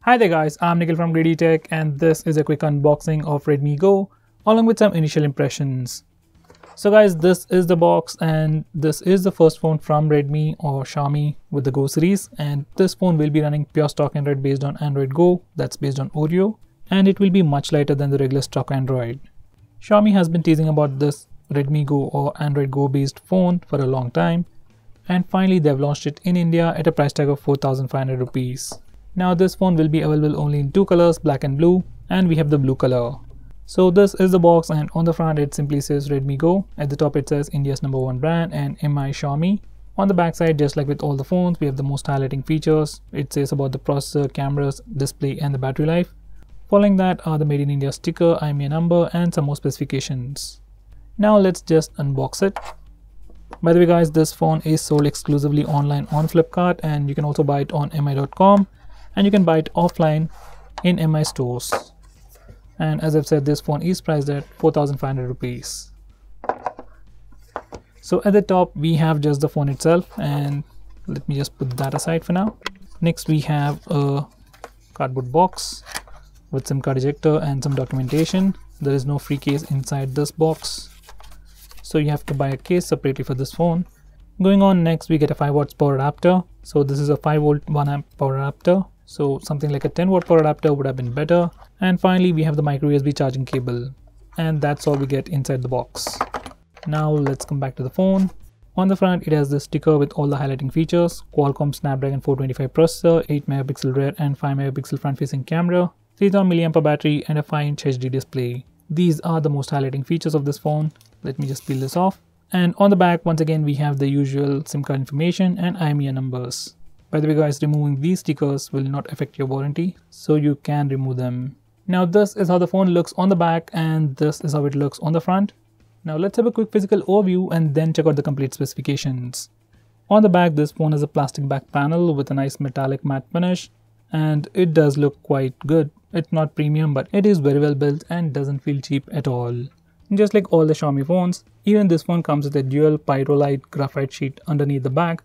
Hi there guys, I'm Nikhil from GreedyTech and this is a quick unboxing of Redmi Go along with some initial impressions. So guys, this is the box and this is the first phone from Redmi or Xiaomi with the Go series, and this phone will be running pure stock Android based on Android Go, that's based on Oreo, and it will be much lighter than the regular stock Android. Xiaomi has been teasing about this Redmi Go or Android Go based phone for a long time, and finally they've launched it in India at a price tag of 4,500 rupees. Now this phone will be available only in two colors, black and blue, and we have the blue color. So this is the box, and on the front it simply says Redmi Go. At the top it says India's #1 brand and MI Xiaomi. On the back side, just like with all the phones, we have the most highlighting features. It says about the processor, cameras, display and the battery life. Following that are the Made in India sticker, IMEI number and some more specifications. Now let's just unbox it. By the way guys, this phone is sold exclusively online on Flipkart, and you can also buy it on mi.com. And you can buy it offline in MI stores. And as I've said, this phone is priced at 4,500 rupees. So at the top we have just the phone itself, and let me just put that aside for now. Next we have a cardboard box with SIM card ejector and some documentation. There is no free case inside this box, so you have to buy a case separately for this phone. Going on, next we get a 5 watts power adapter. So this is a 5 volt 1 amp power adapter. So something like a 10 watt power adapter would have been better. And finally we have the micro USB charging cable, and that's all we get inside the box. Now let's come back to the phone. On the front it has this sticker with all the highlighting features: Qualcomm Snapdragon 425 processor, 8 megapixel rear and 5 megapixel front facing camera, 3000 mAh battery and a 5-inch HD display. These are the most highlighting features of this phone. Let me just peel this off. And on the back, once again, we have the usual SIM card information and IMEI numbers. By the way guys, removing these stickers will not affect your warranty, so you can remove them. Now this is how the phone looks on the back, and this is how it looks on the front. Now let's have a quick physical overview and then check out the complete specifications. On the back, this phone has a plastic back panel with a nice metallic matte finish, and it does look quite good. It's not premium, but it is very well built and doesn't feel cheap at all. Just like all the Xiaomi phones, even this phone comes with a dual Pyrolite graphite sheet underneath the back,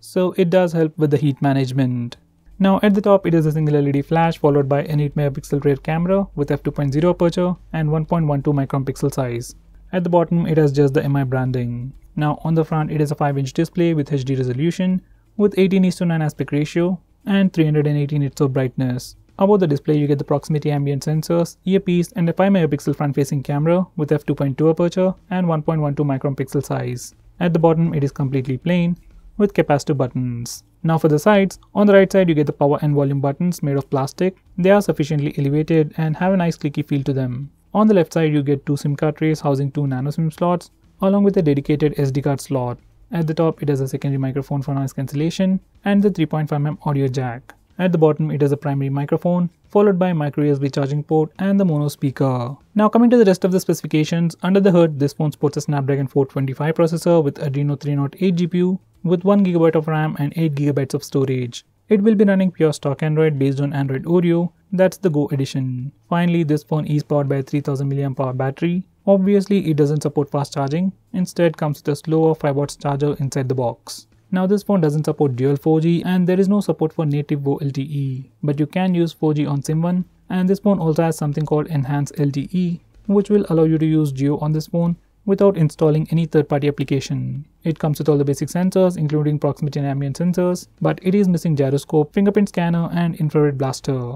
so it does help with the heat management. Now at the top it is a single LED flash followed by an 8 megapixel rear camera with f2.0 aperture and 1.12 micron pixel size. At the bottom it has just the MI branding. Now on the front it is a 5-inch display with HD resolution with 18:9 aspect ratio and 380 nits of brightness. Above the display you get the proximity ambient sensors, earpiece and a 5 megapixel front facing camera with f2.2 aperture and 1.12 micron pixel size. At the bottom it is completely plain with capacitive buttons. Now for the sides, on the right side you get the power and volume buttons made of plastic. They are sufficiently elevated and have a nice clicky feel to them. On the left side you get two SIM card trays housing two nano SIM slots along with a dedicated SD card slot. At the top it has a secondary microphone for noise cancellation and the 3.5mm audio jack. At the bottom it has a primary microphone followed by micro USB charging port and the mono speaker. Now coming to the rest of the specifications, under the hood this phone sports a Snapdragon 425 processor with Adreno 308 GPU with 1GB of RAM and 8GB of storage. It will be running pure stock Android based on Android Oreo, that's the Go edition. Finally, this phone is powered by a 3000 mAh battery. Obviously it doesn't support fast charging, instead comes with a slower 5 watts charger inside the box. Now this phone doesn't support dual 4G and there is no support for native Go LTE, but you can use 4G on SIM1, and this phone also has something called Enhanced LTE, which will allow you to use Geo on this phone without installing any third-party application. It comes with all the basic sensors including proximity and ambient sensors, but it is missing gyroscope, fingerprint scanner and infrared blaster.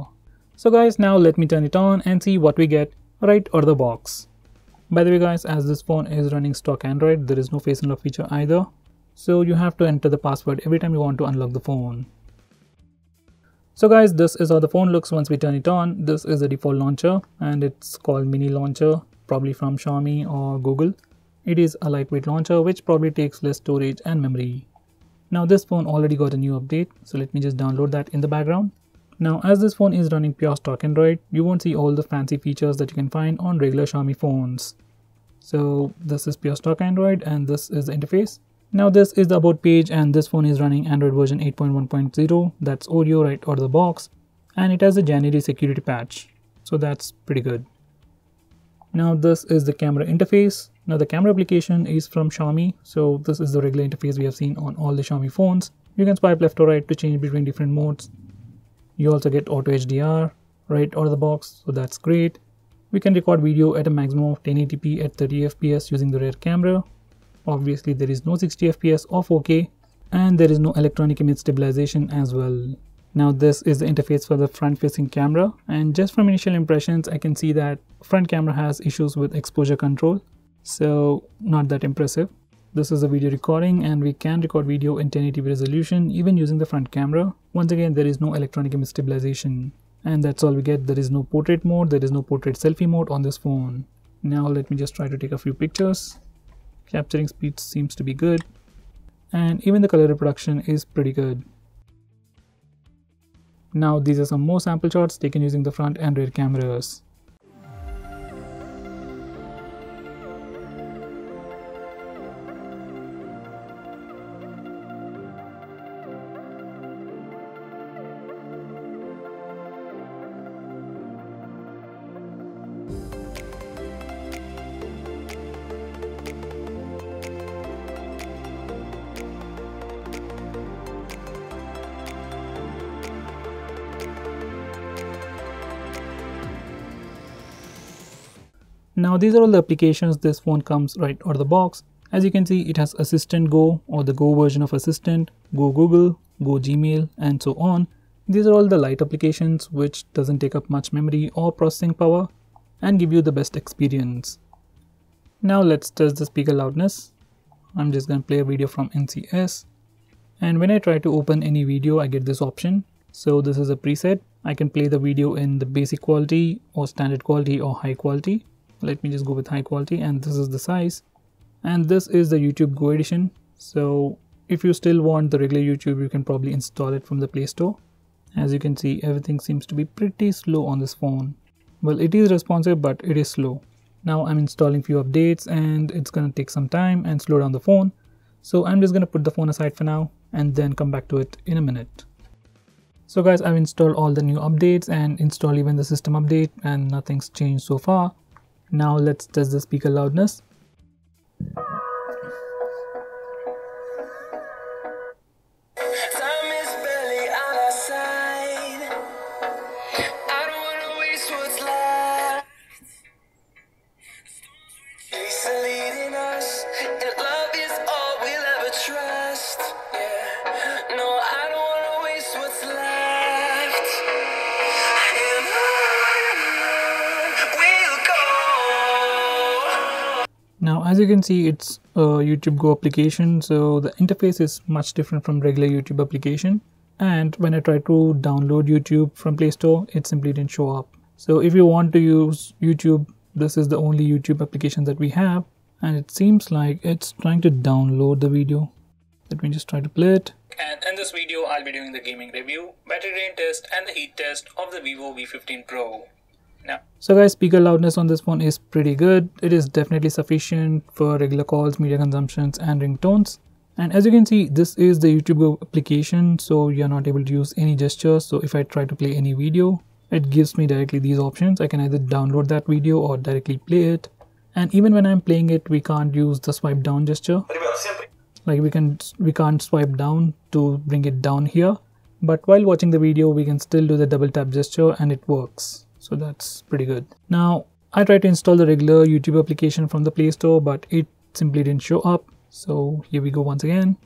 So guys, now let me turn it on and see what we get right out of the box. By the way guys, as this phone is running stock Android, there is no face unlock feature either, so you have to enter the password every time you want to unlock the phone. So guys, this is how the phone looks once we turn it on. This is the default launcher and it's called mini launcher, probably from Xiaomi or Google. It is a lightweight launcher which probably takes less storage and memory. Now this phone already got a new update, so let me just download that in the background. Now as this phone is running pure stock Android, you won't see all the fancy features that you can find on regular Xiaomi phones. So this is pure stock Android and this is the interface. Now this is the about page, and this phone is running Android version 8.1.0, that's Oreo right out of the box, and it has a January security patch, so that's pretty good. Now this is the camera interface. Now the camera application is from Xiaomi, so this is the regular interface we have seen on all the Xiaomi phones. You can swipe left or right to change between different modes. You also get auto HDR right out of the box, so that's great. We can record video at a maximum of 1080p at 30 fps using the rear camera. Obviously there is no 60 fps or 4K, and there is no electronic image stabilization as well. Now this is the interface for the front facing camera, and just from initial impressions I can see that front camera has issues with exposure control, so not that impressive. This is a video recording, and we can record video in 1080p resolution even using the front camera. Once again, there is no electronic image stabilization, and that's all we get. There is no portrait mode, there is no portrait selfie mode on this phone. Now let me just try to take a few pictures. Capturing speed seems to be good, and even the color reproduction is pretty good. Now these are some more sample shots taken using the front and rear cameras. Now these are all the applications this phone comes right out of the box. As you can see, it has Assistant Go, or the Go version of Assistant, Go Google, Go Gmail, and so on. These are all the light applications which doesn't take up much memory or processing power and give you the best experience. Now let's test the speaker loudness. I'm just going to play a video from NCS, and when I try to open any video I get this option. So this is a preset. I can play the video in the basic quality or standard quality or high quality. Let me just go with high quality, and this is the size, and this is the YouTube Go edition. So if you still want the regular YouTube, you can probably install it from the Play Store. As you can see, everything seems to be pretty slow on this phone. Well, it is responsive, but it is slow. Now I'm installing few updates, and it's gonna take some time and slow down the phone. So I'm just gonna put the phone aside for now and then come back to it in a minute. So guys, I've installed all the new updates and installed even the system update, and nothing's changed so far. Now let's test the speaker loudness. Now as you can see, it's a YouTube Go application, so the interface is much different from regular YouTube application, and when I try to download YouTube from Play Store, it simply didn't show up. So if you want to use YouTube, this is the only YouTube application that we have, and it seems like it's trying to download the video. Let me just try to play it. And in this video I'll be doing the gaming review, battery drain test, and the heat test of the Vivo V15 Pro. Now, so guys, speaker loudness on this phone is pretty good. It is definitely sufficient for regular calls, media consumptions, and ringtones. And as you can see, this is the YouTube Go application, so you're not able to use any gestures. So if I try to play any video, it gives me directly these options. I can either download that video or directly play it. And even when I'm playing it, we can't use the swipe down gesture. Like we can't swipe down to bring it down here. But while watching the video, we can still do the double tap gesture and it works. So that's pretty good. Now I tried to install the regular YouTube application from the Play Store, but it simply didn't show up. So here we go once again.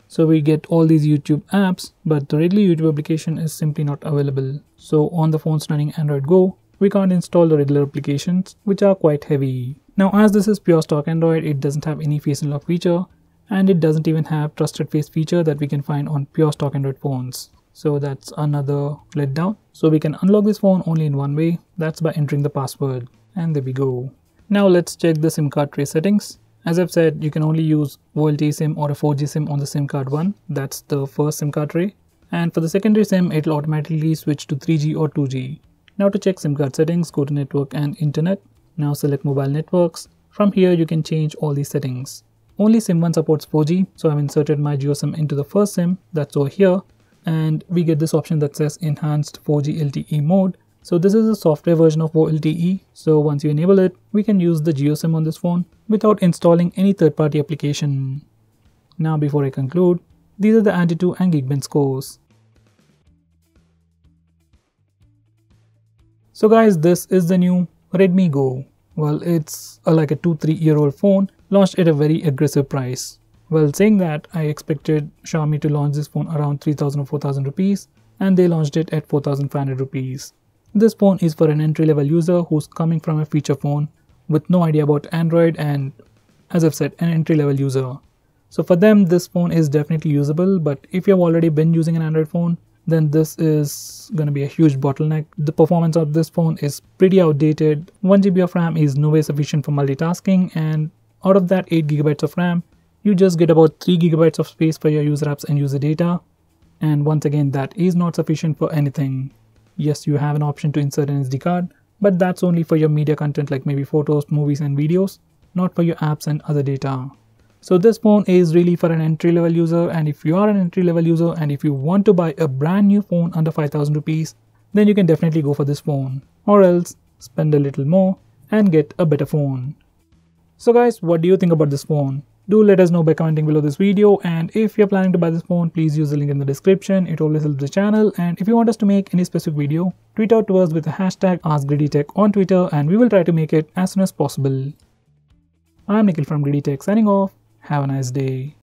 So we get all these YouTube apps, but the regular YouTube application is simply not available. So on the phones running Android Go, we can't install the regular applications, which are quite heavy. Now as this is pure stock Android, it doesn't have any face unlock feature, and it doesn't even have trusted face feature that we can find on pure stock Android phones. So that's another letdown. So we can unlock this phone only in one way, that's by entering the password. And there we go. Now let's check the SIM card tray settings. As I've said, you can only use VoLTE SIM or a 4G SIM on the SIM card 1. That's the first SIM card tray. And for the secondary SIM, it'll automatically switch to 3G or 2G. Now to check SIM card settings, go to network and internet. Now select mobile networks. From here you can change all these settings. Only SIM 1 supports 4G, so I've inserted my GeoSIM into the first SIM, that's over here. And we get this option that says enhanced 4G LTE mode. So this is a software version of LTE. So once you enable it, we can use the GeoSIM on this phone without installing any third-party application. Now before I conclude, these are the Antutu and Geekbench scores. So guys, this is the new Redmi Go. Well, it's like a 2-3 year old phone launched at a very aggressive price. Well, saying that, I expected Xiaomi to launch this phone around 3000 or 4000 rupees, and they launched it at 4500 rupees. This phone is for an entry-level user who's coming from a feature phone with no idea about Android and, as I've said, an entry-level user. So for them, this phone is definitely usable, but if you've already been using an Android phone, then this is going to be a huge bottleneck. The performance of this phone is pretty outdated. 1GB of RAM is no way sufficient for multitasking, and out of that 8GB of RAM, you just get about 3GB of space for your user apps and user data. And once again, that is not sufficient for anything. Yes, you have an option to insert an SD card, but that's only for your media content like maybe photos, movies and videos, not for your apps and other data. So this phone is really for an entry-level user, and if you are an entry-level user and if you want to buy a brand new phone under 5000 rupees, then you can definitely go for this phone, or else spend a little more and get a better phone. So guys, what do you think about this phone? Do let us know by commenting below this video, and if you're planning to buy this phone, please use the link in the description. It always helps the channel, and if you want us to make any specific video, tweet out to us with the hashtag AskGreedyTech on Twitter, and we will try to make it as soon as possible. I'm Nikhil from GreedyTech signing off. Have a nice day.